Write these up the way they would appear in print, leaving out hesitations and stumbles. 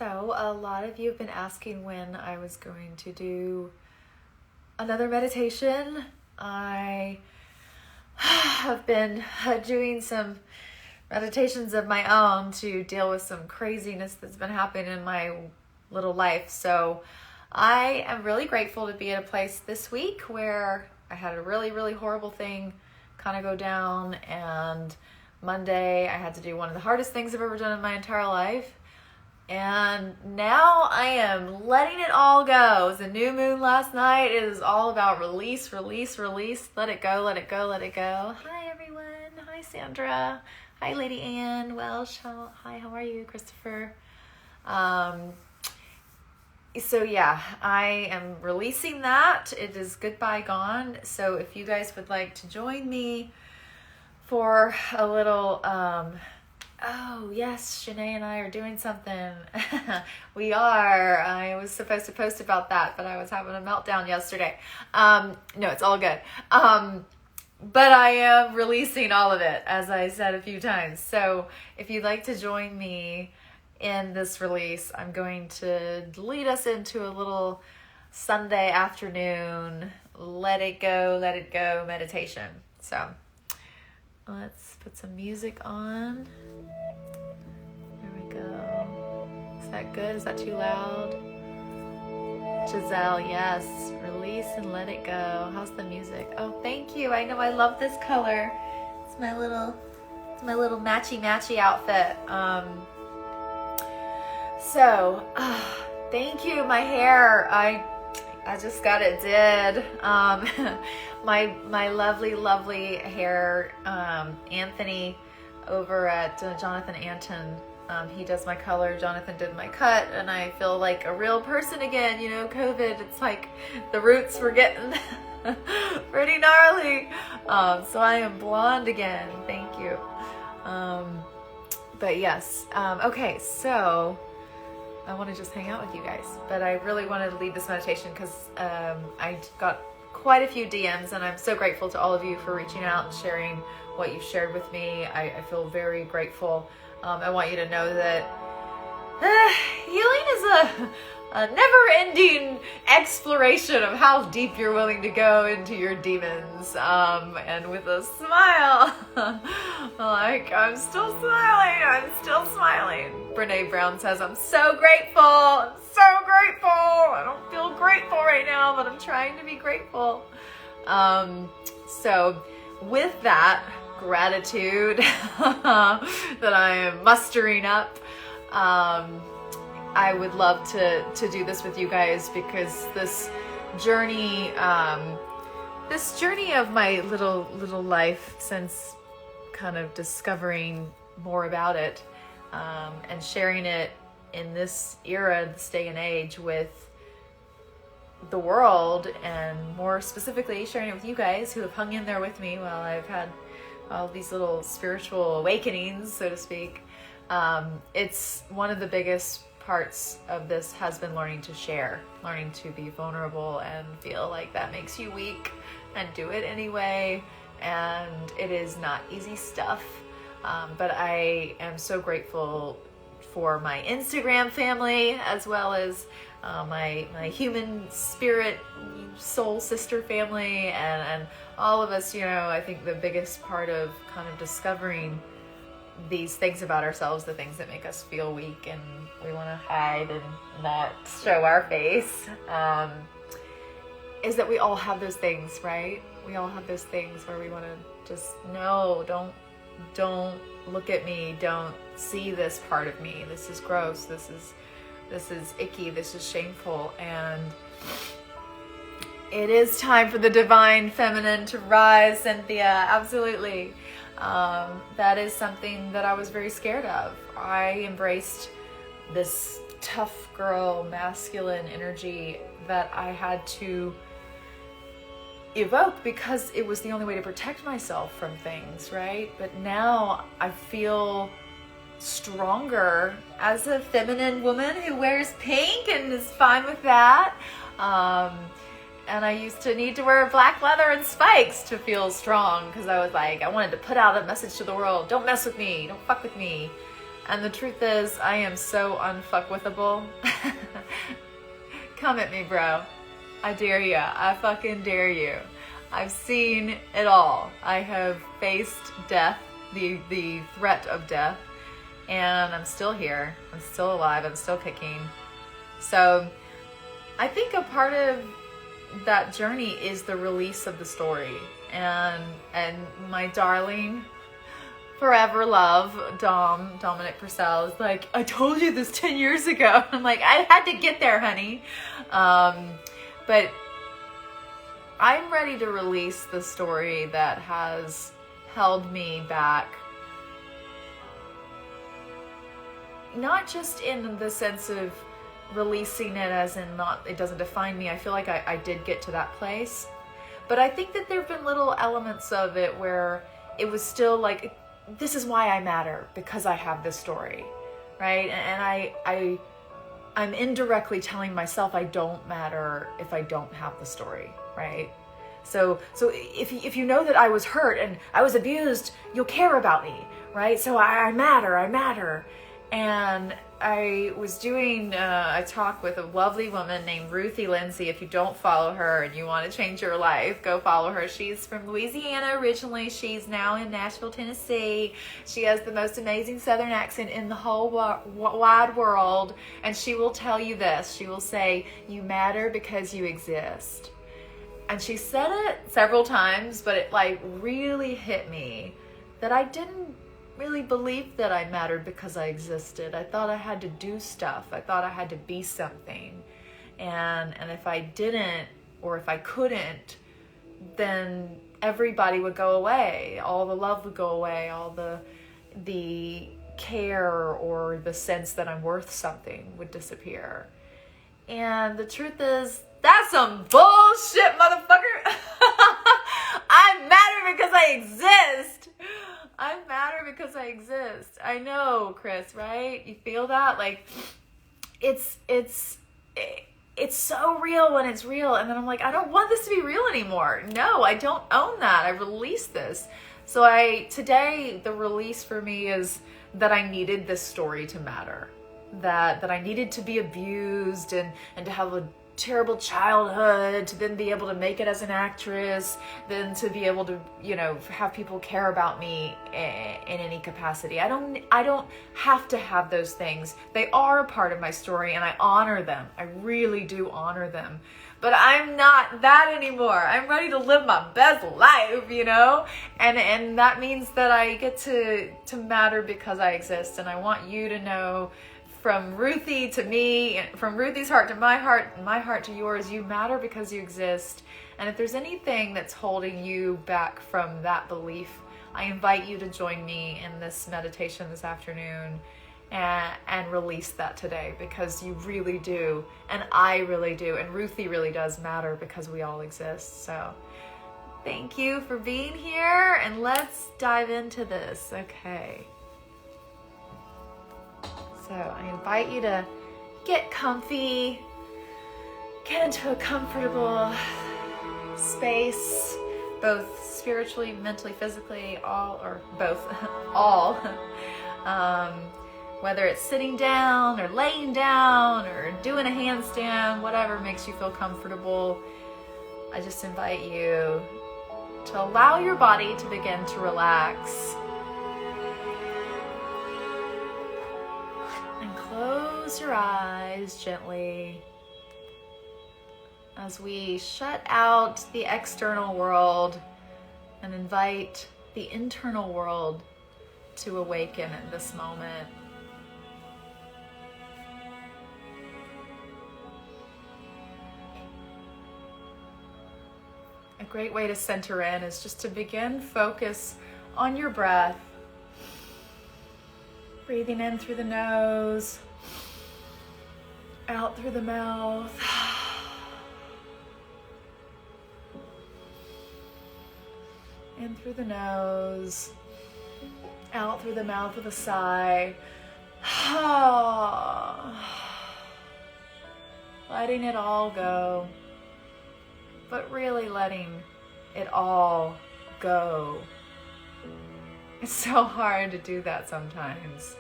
So a lot of you have been asking when I was going to do another meditation. I have been doing some meditations of my own to deal with some craziness that's been happening in my little life. So I am really grateful to be at a place this week where I had a really, really horrible thing kind of go down, and Monday I had to do one of the hardest things I've ever done in my entire life. And now I am letting it all go. It was a new moon last night. It is all about release, release, release. Let it go, let it go, let it go. Hi, everyone. Hi, Sandra. Hi, Lady Ann Welsh. Hi, how are you, Christopher? So yeah, I am releasing that. It is goodbye gone. So if you guys would like to join me for a little... Oh, yes, Shanae and I are doing something. We are. I was supposed to post about that, but I was having a meltdown yesterday. No, it's all good. But I am releasing all of it, as I said a few times. So if you'd like to join me in this release, I'm going to lead us into a little Sunday afternoon, let it go meditation. So let's put some music on. There we go. Is that good? Is that too loud? Giselle, yes. Release and let it go. How's the music? Oh, thank you. I know I love this color. It's my little matchy outfit. Thank you. My hair, I just got it did. My lovely hair, Anthony over at Jonathan Anton, he does my color, Jonathan did my cut, and I feel like a real person again. You know, COVID, it's like the roots were getting pretty gnarly. So I am blonde again. Thank you. But yes, okay, so I want to just hang out with you guys, but I really wanted to lead this meditation because I got quite a few DMs, and I'm so grateful to all of you for reaching out and sharing what you've shared with me. I feel very grateful. I want you to know that healing is a never-ending exploration of how deep you're willing to go into your demons. And with a smile, like, I'm still smiling. Brene Brown says, I'm so grateful. I don't feel grateful right now, but I'm trying to be grateful. So with that gratitude that I am mustering up, I would love to do this with you guys, because this journey of my little life since kind of discovering more about it, and sharing it in this era, this day and age, with the world, and more specifically sharing it with you guys who have hung in there with me while I've had all these little spiritual awakenings, so to speak. It's one of the biggest parts of this has been learning to share, learning to be vulnerable and feel like that makes you weak, and do it anyway. And it is not easy stuff, but I am so grateful for my Instagram family, as well as my human spirit soul sister family, and all of us. You know, I think the biggest part of kind of discovering these things about ourselves, the things that make us feel weak and we want to hide and not show our face, is that we all have those things, right? We all have those things where we want to just, no, don't look at me, don't see this part of me, this is gross, this is icky, this is shameful. And it is time for the divine feminine to rise, Cynthia. Absolutely. That is something that I was very scared of. I embraced this tough girl, masculine energy that I had to evoke because it was the only way to protect myself from things, right? But now I feel stronger as a feminine woman who wears pink and is fine with that. And I used to need to wear black leather and spikes to feel strong, because I was like, I wanted to put out a message to the world. Don't mess with me. Don't fuck with me. And the truth is, I am so unfuckwithable. Come at me, bro. I dare ya. I fucking dare you. I've seen it all. I have faced death, the threat of death, and I'm still here. I'm still alive. I'm still kicking. So I think a part of that journey is the release of the story. And my darling, forever love, Dominic Purcell, is like, I told you this 10 years ago. I'm like, I had to get there, honey. But I'm ready to release the story that has held me back. Not just in the sense of releasing it as in not, it doesn't define me. I feel like I did get to that place. But I think that there have been little elements of it where it was still like, this is why I matter, because I have this story, right? And I'm indirectly telling myself I don't matter if I don't have the story, right? So if you know that I was hurt and I was abused, you'll care about me, right? So I matter. And I was doing a talk with a lovely woman named Ruthie Lindsay. If you don't follow her and you want to change your life, go follow her. She's from Louisiana originally. She's now in Nashville, Tennessee. She has the most amazing Southern accent in the whole wide world. And she will tell you this. She will say, you matter because you exist. And she said it several times, but it like really hit me that I didn't really believed that I mattered because I existed. I thought I had to do stuff. I thought I had to be something. And if I didn't, or if I couldn't, then everybody would go away. All the love would go away. All the care or the sense that I'm worth something would disappear. And the truth is, that's some bullshit, motherfucker. I matter because I exist. I matter because I exist. I know, Chris, right? You feel that? Like, it's so real when it's real. And then I'm like, I don't want this to be real anymore. No, I don't own that. I released this. So today, the release for me is that I needed this story to matter. That I needed to be abused and to have a terrible childhood, to then be able to make it as an actress, then to be able to, have people care about me in any capacity. I don't have to have those things. They are a part of my story and I honor them. I really do honor them. But I'm not that anymore. I'm ready to live my best life, And that means that I get to matter because I exist. And I want you to know, from Ruthie to me, from Ruthie's heart to my heart, and my heart to yours, you matter because you exist. And if there's anything that's holding you back from that belief, I invite you to join me in this meditation this afternoon and release that today, because you really do, and I really do, and Ruthie really does matter because we all exist. So thank you for being here, and let's dive into this. Okay. So I invite you to get comfy, get into a comfortable space, both spiritually, mentally, physically, all. Whether it's sitting down or laying down or doing a handstand, whatever makes you feel comfortable. I just invite you to allow your body to begin to relax. Close your eyes gently as we shut out the external world and invite the internal world to awaken in this moment. A great way to center in is just to begin focus on your breath. Breathing in through the nose, out through the mouth. In through the nose, out through the mouth with a sigh. Letting it all go, but really letting it all go. It's so hard to do that sometimes.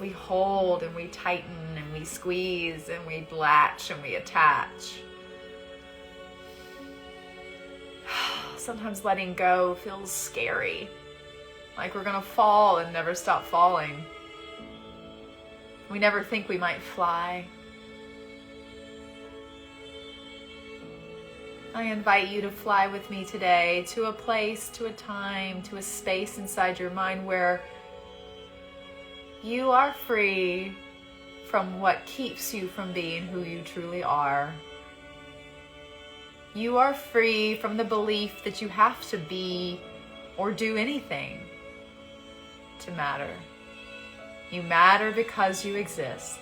We hold and we tighten and we squeeze and we latch and we attach. Sometimes letting go feels scary, like we're gonna fall and never stop falling. We never think we might fly. I invite you to fly with me today to a place, to a time, to a space inside your mind where you are free from what keeps you from being who you truly are. You are free from the belief that you have to be or do anything to matter. You matter because you exist.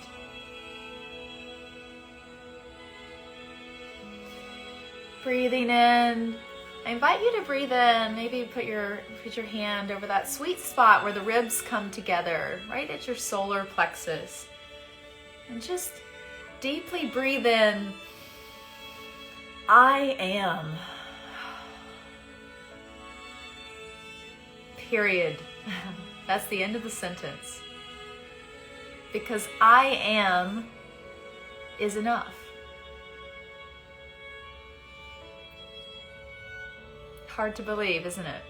Breathing in. I invite you to breathe in. Maybe put your hand over that sweet spot where the ribs come together, right at your solar plexus. And just deeply breathe in. I am. Period. That's the end of the sentence. Because I am is enough. Hard to believe, isn't it?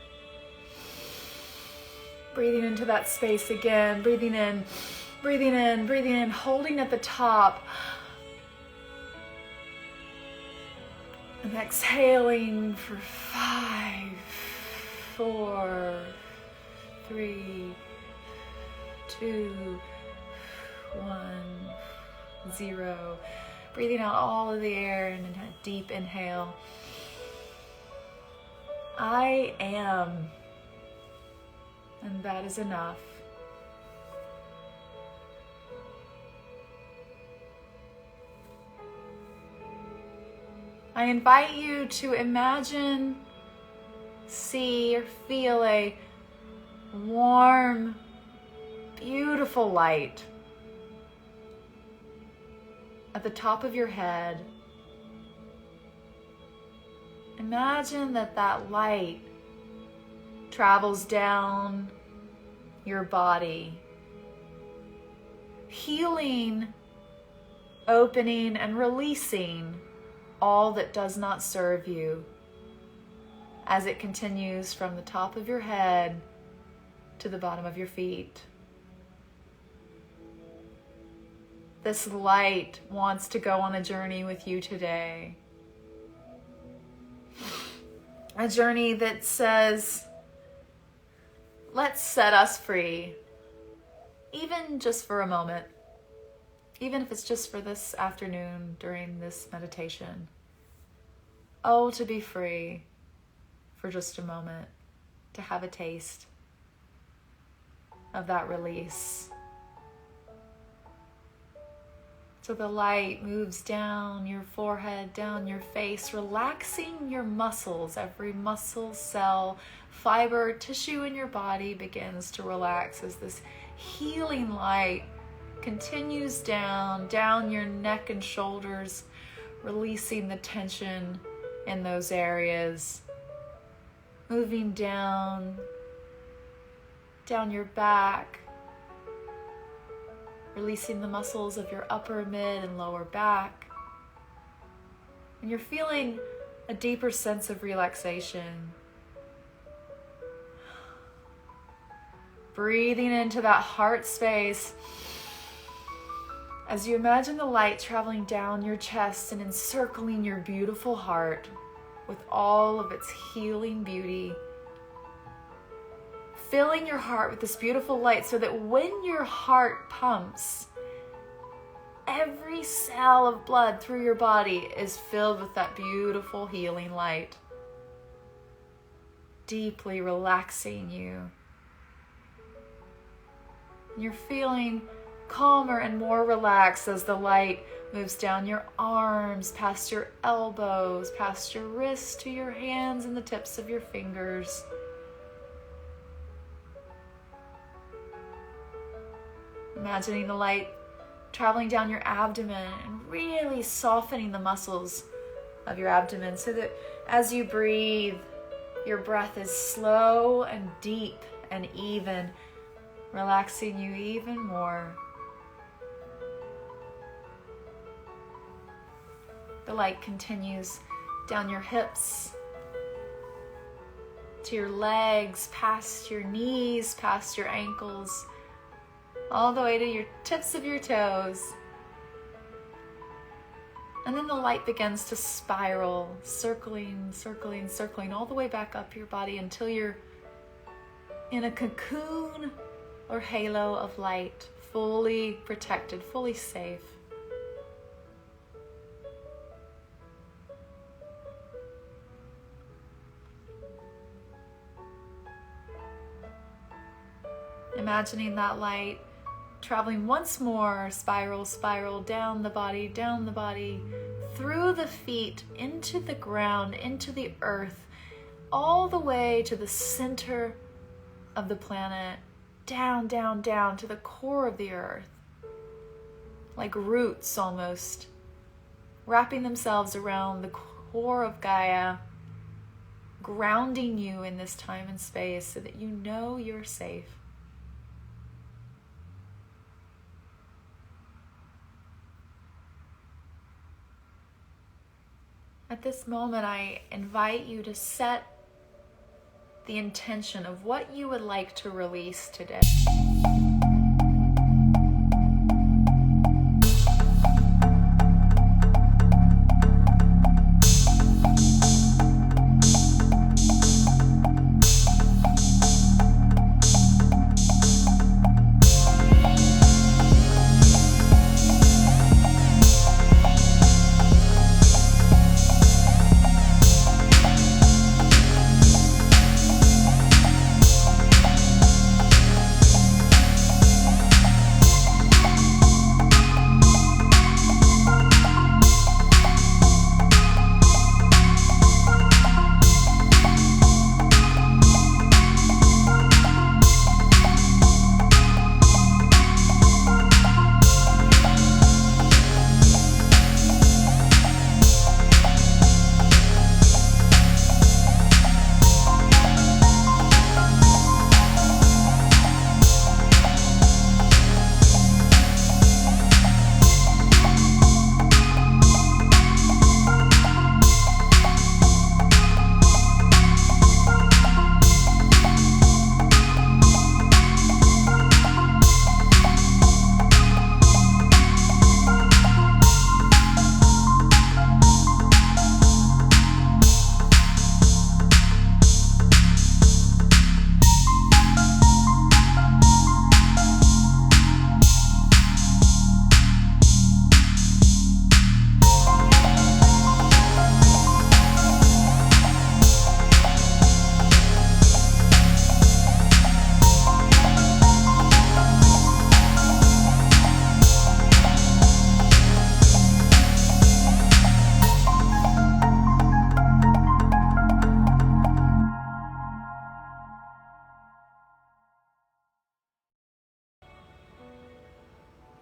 Breathing into that space again, breathing in, breathing in, breathing in, holding at the top. And exhaling for 5, 4, 3, 2, 1, 0. Breathing out all of the air and a deep inhale. I am, and that is enough. I invite you to imagine, see, or feel a warm, beautiful light at the top of your head. Imagine that light travels down your body, healing, opening, and releasing all that does not serve you as it continues from the top of your head to the bottom of your feet. This light wants to go on a journey with you today. A journey that says, let's set us free, even just for a moment, even if it's just for this afternoon during this meditation. Oh, to be free for just a moment, to have a taste of that release. So the light moves down your forehead, down your face, relaxing your muscles. Every muscle, cell, fiber, tissue in your body begins to relax as this healing light continues down your neck and shoulders, releasing the tension in those areas. Moving down your back, releasing the muscles of your upper, mid, and lower back. And you're feeling a deeper sense of relaxation. Breathing into that heart space as you imagine the light traveling down your chest and encircling your beautiful heart with all of its healing beauty. Filling your heart with this beautiful light so that when your heart pumps, every cell of blood through your body is filled with that beautiful healing light, deeply relaxing you. You're feeling calmer and more relaxed as the light moves down your arms, past your elbows, past your wrists to your hands and the tips of your fingers. Imagining the light traveling down your abdomen and really softening the muscles of your abdomen so that as you breathe, your breath is slow and deep and even, relaxing you even more. The light continues down your hips, to your legs, past your knees, past your ankles, all the way to your tips of your toes. And then the light begins to spiral, circling, circling, circling, all the way back up your body until you're in a cocoon or halo of light, fully protected, fully safe. Imagining that light traveling once more, spiral, spiral, down the body, through the feet, into the ground, into the earth, all the way to the center of the planet, down, down, down to the core of the earth, like roots almost, wrapping themselves around the core of Gaia, grounding you in this time and space so that you know you're safe. At this moment, I invite you to set the intention of what you would like to release today.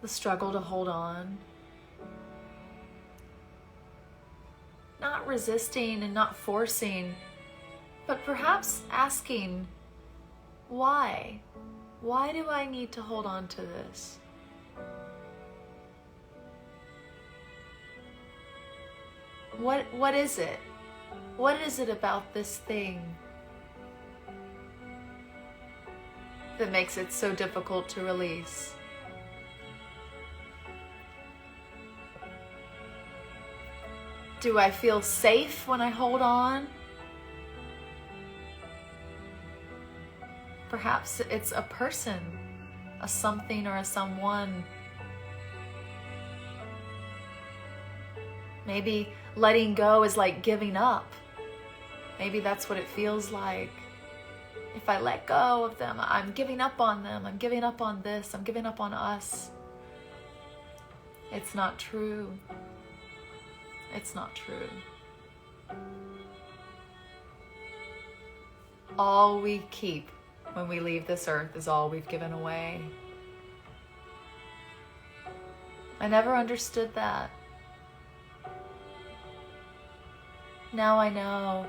The struggle to hold on, not resisting and not forcing, but perhaps asking, why? Why do I need to hold on to this? What is it? What is it about this thing that makes it so difficult to release? Do I feel safe when I hold on? Perhaps it's a person, a something, or a someone. Maybe letting go is like giving up. Maybe that's what it feels like. If I let go of them, I'm giving up on them. I'm giving up on this. I'm giving up on us. It's not true. It's not true. All we keep when we leave this earth is all we've given away. I never understood that. Now I know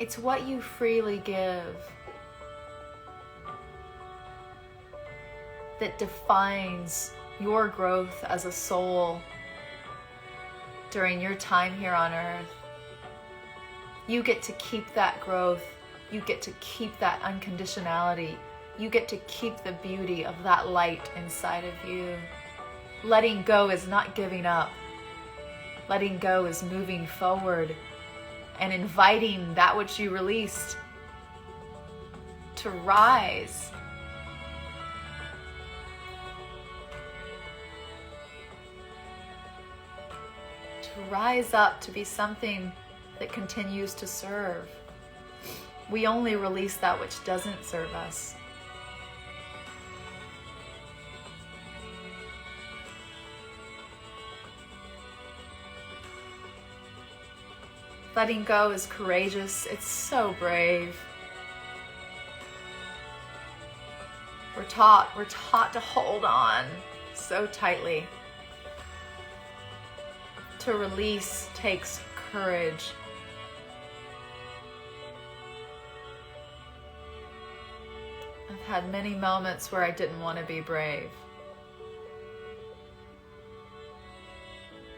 It's what you freely give that defines your growth as a soul during your time here on earth. You get to keep that growth. You get to keep that unconditionality. You get to keep the beauty of that light inside of you. Letting go is not giving up. Letting go is moving forward and inviting that which you released to rise. To rise up to be something that continues to serve. We only release that which doesn't serve us. Letting go is courageous. It's so brave. We're taught to hold on so tightly. To release takes courage. I've had many moments where I didn't want to be brave.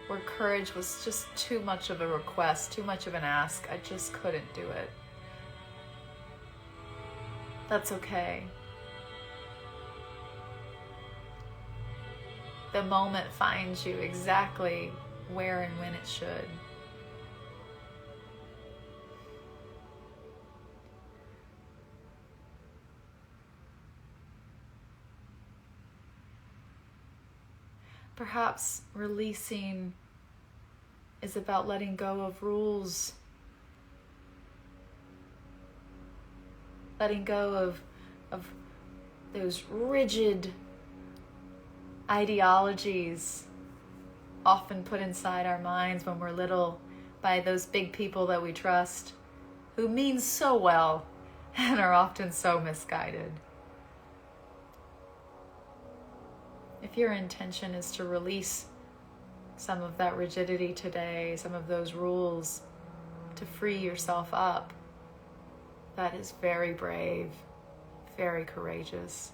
Where courage was just too much of a request, too much of an ask. I just couldn't do it. That's okay. The moment finds you exactly where and when it should. Perhaps releasing is about letting go of rules, letting go of those rigid ideologies often put inside our minds when we're little by those big people that we trust, who mean so well and are often so misguided. If your intention is to release some of that rigidity today, some of those rules, to free yourself up, that is very brave, very courageous.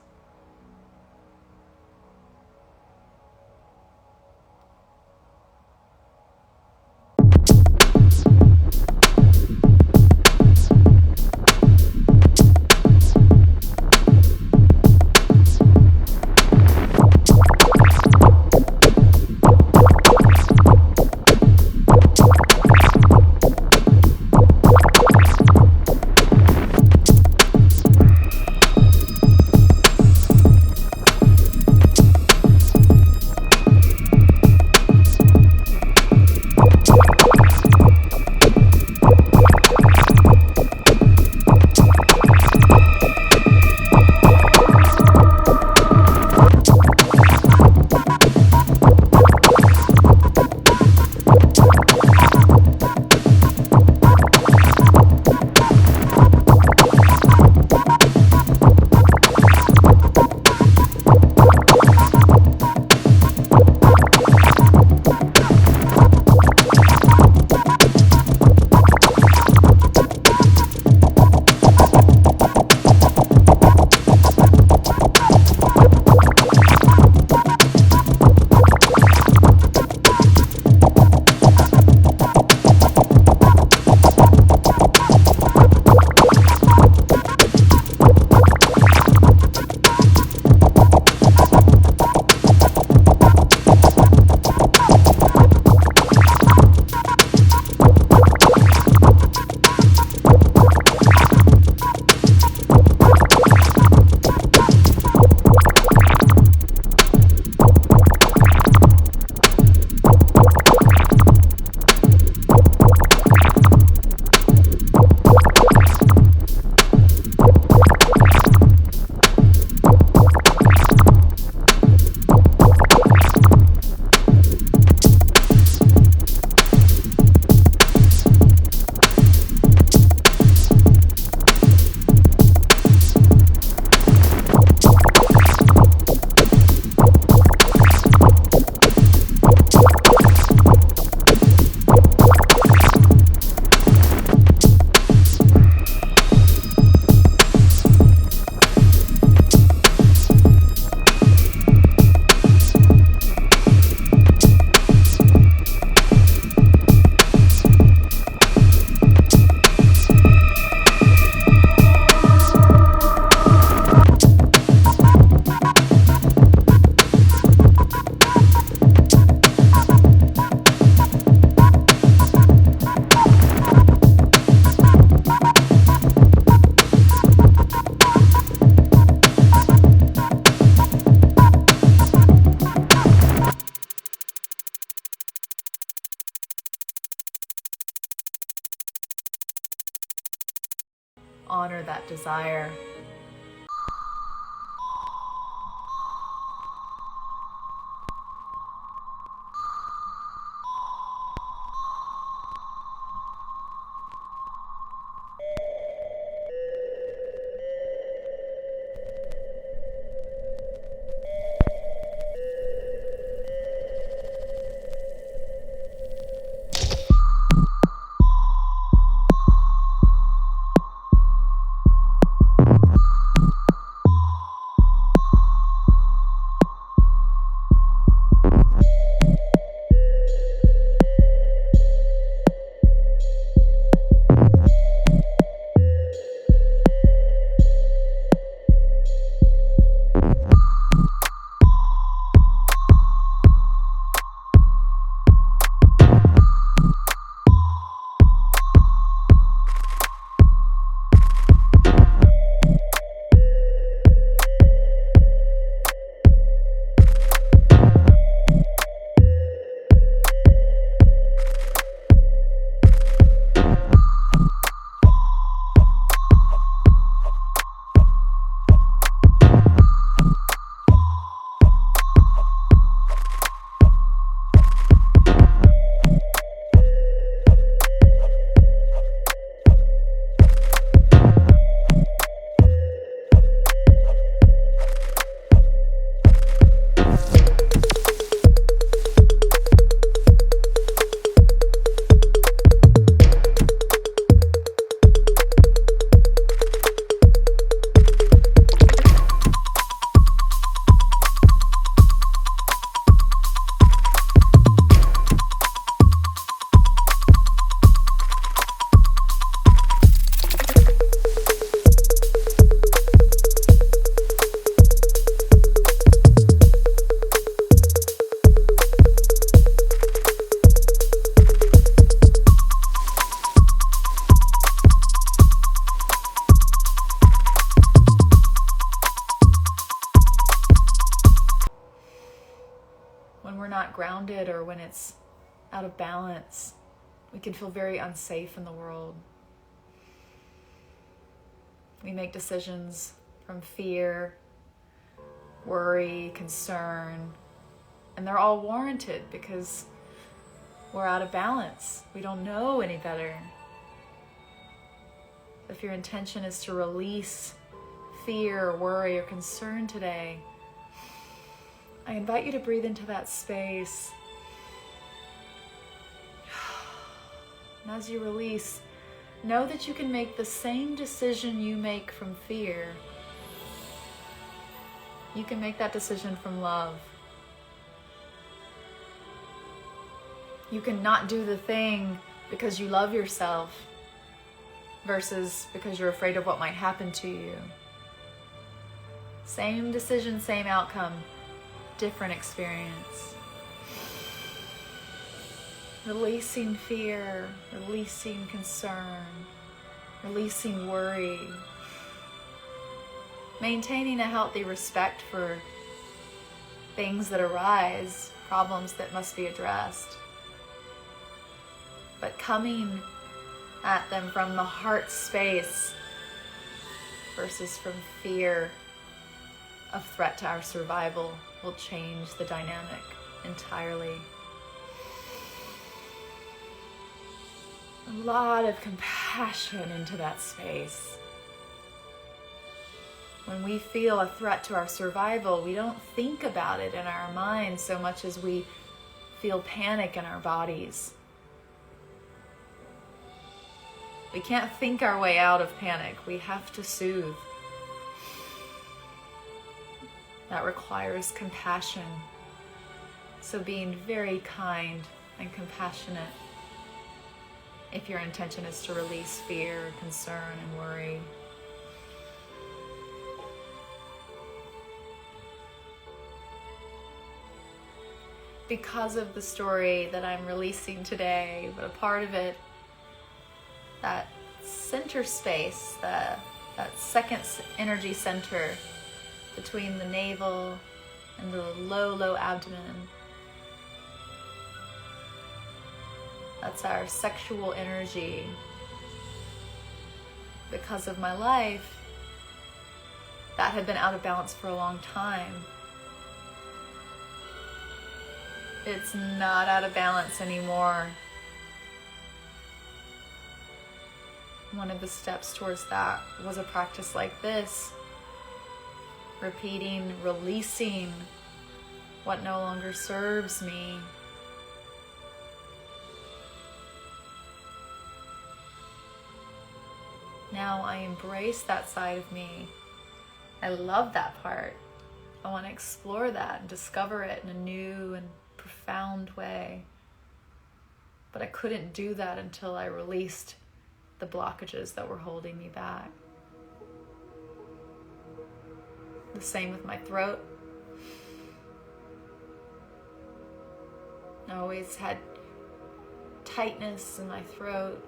desire. Grounded, or when it's out of balance, we can feel very unsafe in the world. We make decisions from fear, worry, concern, and they're all warranted because we're out of balance. We don't know any better. If your intention is to release fear, worry, or concern today, I invite you to breathe into that space. And as you release, know that you can make the same decision you make from fear. You can make that decision from love. You can not do the thing because you love yourself versus because you're afraid of what might happen to you. Same decision, same outcome, different experience. Releasing fear, releasing concern, releasing worry. Maintaining a healthy respect for things that arise, problems that must be addressed. But coming at them from the heart space versus from fear of threat to our survival will change the dynamic entirely. A lot of compassion into that space. When we feel a threat to our survival, we don't think about it in our minds so much as we feel panic in our bodies. We can't think our way out of panic. We have to soothe. That requires compassion. So being very kind and compassionate if your intention is to release fear, concern, and worry. Because of the story that I'm releasing today, but a part of it, that center space, that second energy center between the navel and the low abdomen. That's our sexual energy. Because of my life, that had been out of balance for a long time. It's not out of balance anymore. One of the steps towards that was a practice like this. Repeating, releasing what no longer serves me. Now I embrace that side of me. I love that part. I want to explore that and discover it in a new and profound way. But I couldn't do that until I released the blockages that were holding me back. The same with my throat. I always had tightness in my throat,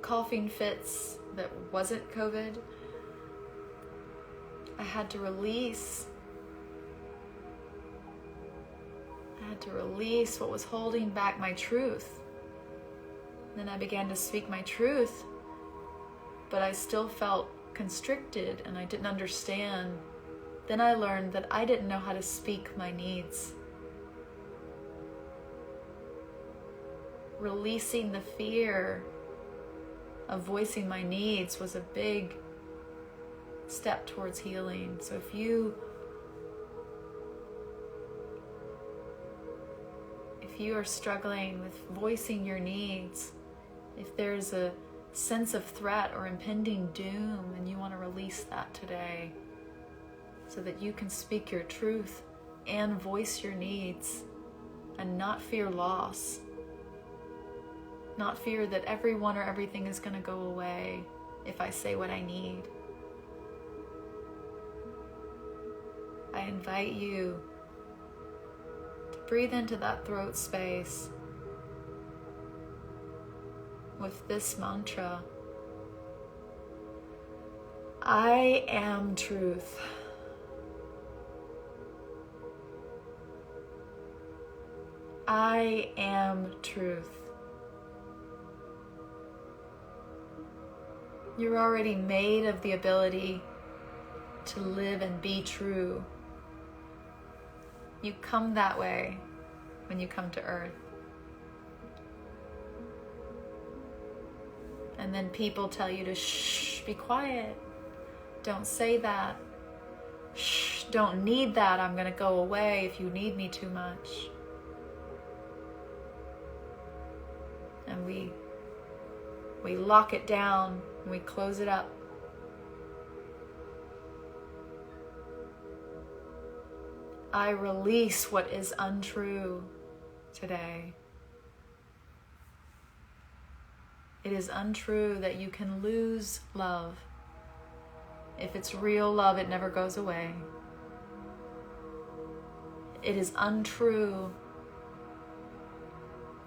coughing fits that wasn't COVID. I had to release. I had to release what was holding back my truth. Then I began to speak my truth, but I still felt constricted and I didn't understand. Then I learned that I didn't know how to speak my needs. Releasing the fear of voicing my needs was a big step towards healing. So if you are struggling with voicing your needs, if there's a sense of threat or impending doom and you want to release that today so that you can speak your truth and voice your needs and not fear loss, not fear that everyone or everything is going to go away if I say what I need. I invite you to breathe into that throat space with this mantra. I am truth. I am truth. You're already made of the ability to live and be true. You come that way when you come to Earth. And then people tell you to shh, be quiet. Don't say that. Shh, don't need that. I'm going to go away if you need me too much. And we lock it down and we close it up. I release what is untrue today. It is untrue that you can lose love. If it's real love, it never goes away. It is untrue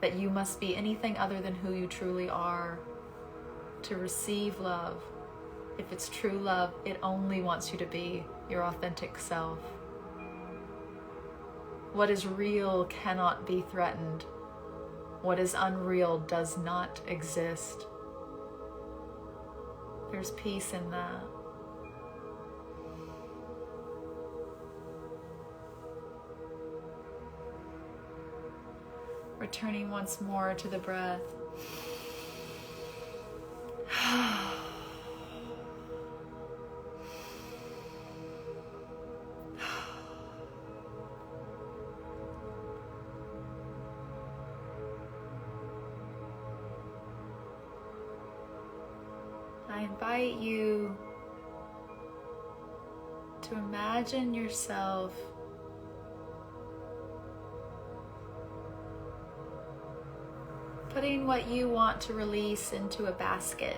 that you must be anything other than who you truly are to receive love. If it's true love, it only wants you to be your authentic self. What is real cannot be threatened. What is unreal does not exist. There's peace in that. Returning once more to the breath. I invite you to imagine yourself putting what you want to release into a basket.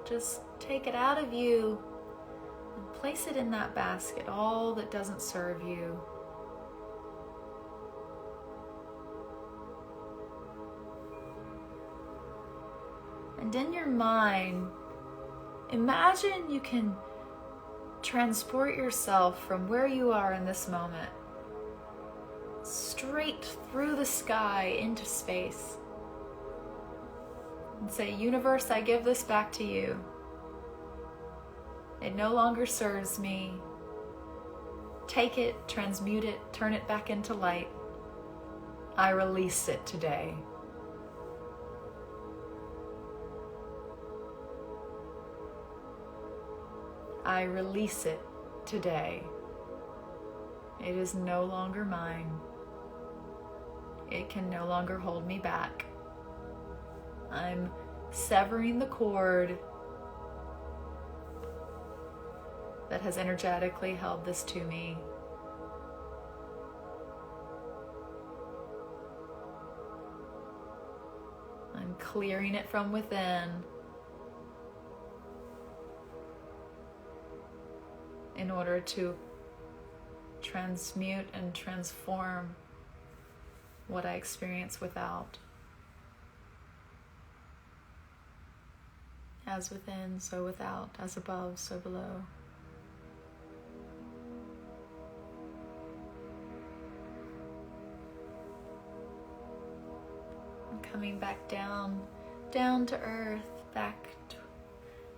Just take it out of you and place it in that basket, all that doesn't serve you. And in your mind, imagine you can transport yourself from where you are in this moment straight through the sky into space and say, universe, I give this back to you. It no longer serves me. Take it, transmute it, turn it back into light. I release it today. I release it today. It is no longer mine. It can no longer hold me back. I'm severing the cord that has energetically held this to me. I'm clearing it from within in order to transmute and transform what I experience without. As within, so without. As above, so below. I'm coming back down to earth,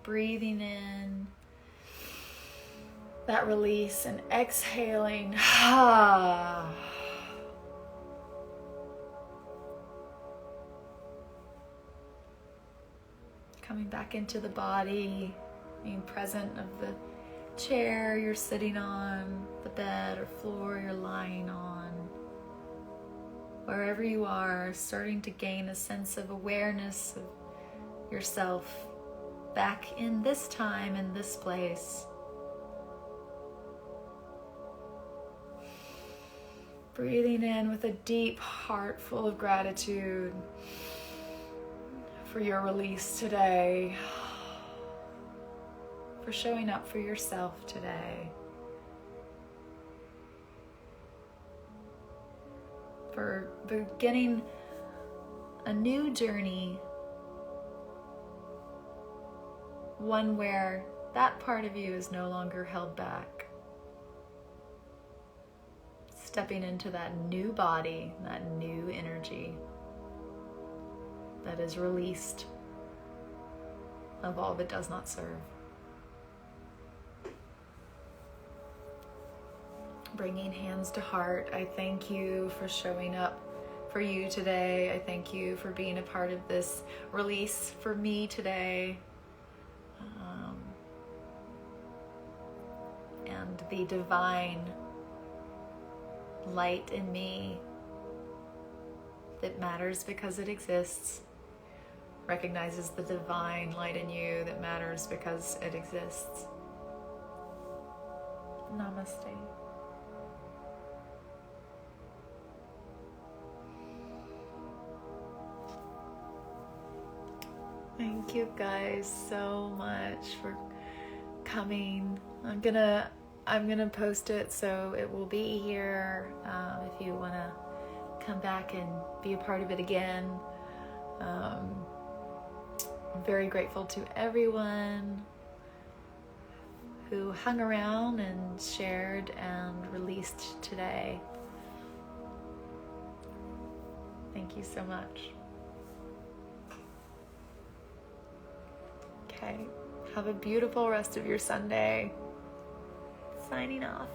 breathing in that release and exhaling. Coming back into the body, being present of the chair you're sitting on, the bed or floor you're lying on. Wherever you are, starting to gain a sense of awareness of yourself back in this time, in this place. Breathing in with a deep heart full of gratitude for your release today, for showing up for yourself today, for beginning a new journey, one where that part of you is no longer held back. Stepping into that new body, that new energy that is released of all that does not serve. Bringing hands to heart, I thank you for showing up for you today. I thank you for being a part of this release for me today. And the divine light in me that matters because it exists recognizes the divine light in you that matters because it exists. Namaste. Thank you guys so much for coming. I'm gonna post it so it will be here if you want to come back and be a part of it again. I'm very grateful to everyone who hung around and shared and released today. Thank you so much. Okay, have a beautiful rest of your Sunday. Signing off.